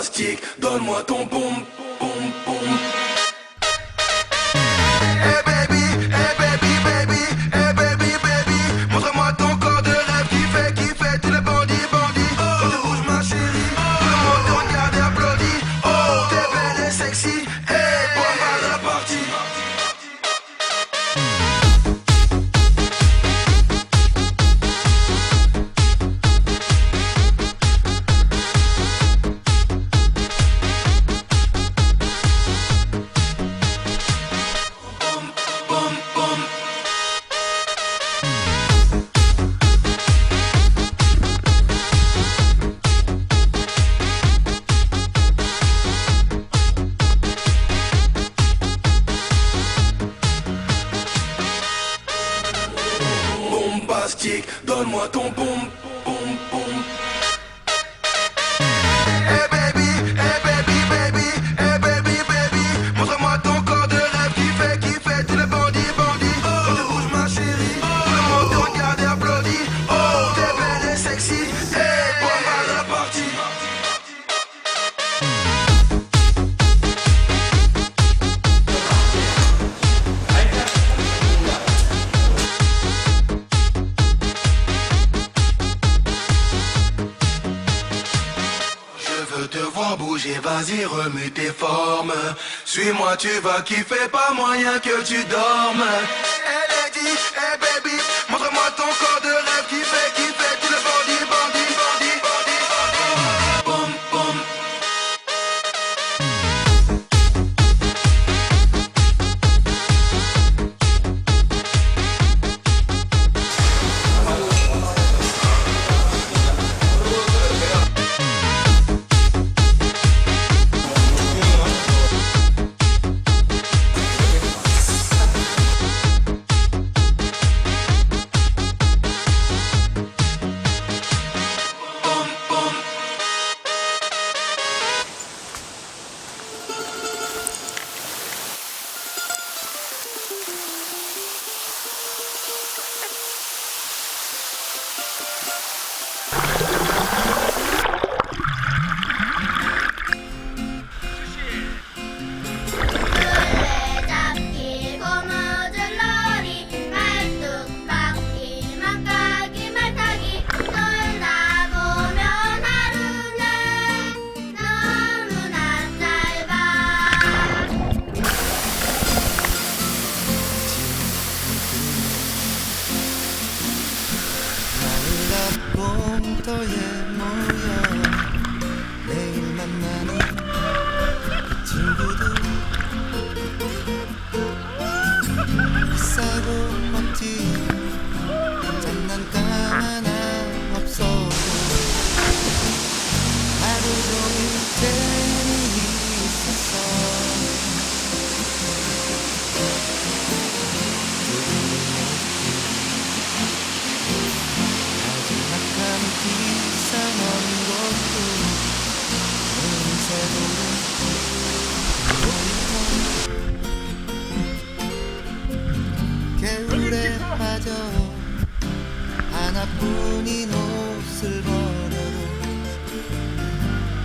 bombastique, donne-moi ton boum, boum, boum. Hey baby, hey baby, baby, hey baby, baby. Montre-moi ton corps de rêve qui fait tous les bandits, bandits. Quand tu bouges ma chérie, tout le monde te regarde et applaudit. Oh, t'es belle et sexy, hey, bonne balle à la partie. Bombastique, donne-moi ton boum, boum, boum. Hey baby, hey baby, baby, hey baby, baby. Montre-moi ton corps de rêve qui fait tous les bandits, bandits. Quand tu bouges ma chérie, tout le monde te regarde et applaudit. Oh, t'es belle et sexy, hey, bonne balle à la partie. Je veux te voir bouger, vas-y remue tes formes. Suis-moi, tu vas kiffer, pas moyen que tu dormes. Hey lady, hey baby, montre-moi ton corps de rêve qui fait tous les bandits, bandits, bandits, bandits. Boum, boum. 잡기 고무줄 놀이 말뚝박기 막가기 말타기 놀다 보면 하루는 너무나 짧아. 봉터에 모여 내일 만나는 친구들 비싸고 멋진 장난감 하나 없어도 하루 종일 재미있었어. 마지막한 비상한 것도 새로운 겨울에 빠져 하나뿐인 옷을 버려도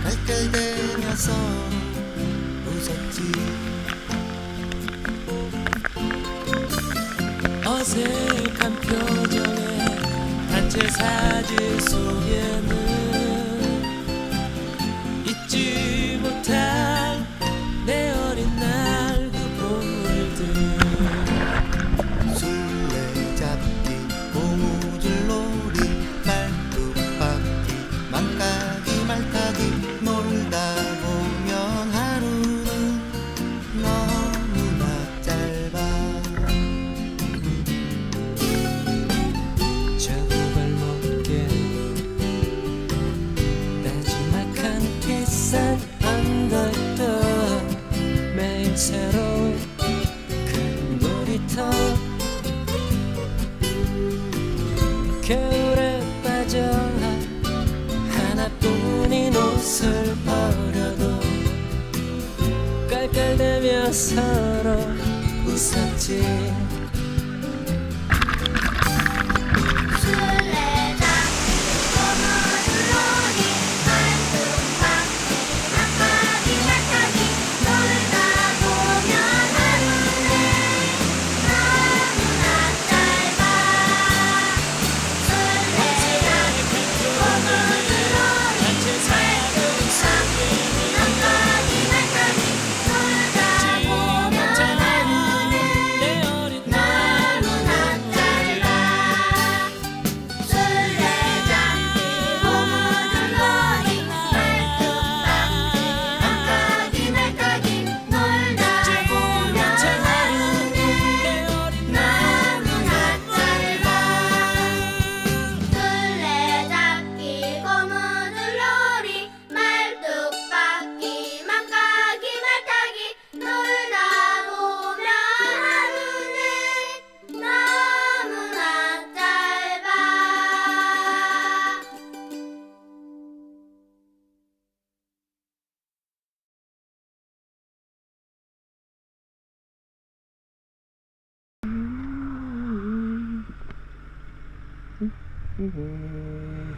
깔깔대며 서로 웃었지. 어색한 표정에 단체 사진 속에는 잊지 못할 내 어린 날 그 보물들. 술래잡기 고무줄 놀이 말뚝박기 망가기 말타기 놀다 보면 하루는 너무나 짧아. 저 발목에 나지막한 계산 언덕도 매일 새로운 큰 놀이터. 겨울에 빠져 하나뿐인 옷을 버려도 깔깔대며 서로 웃었지. 술래잡기 고무줄 놀이 말뚝박기 음.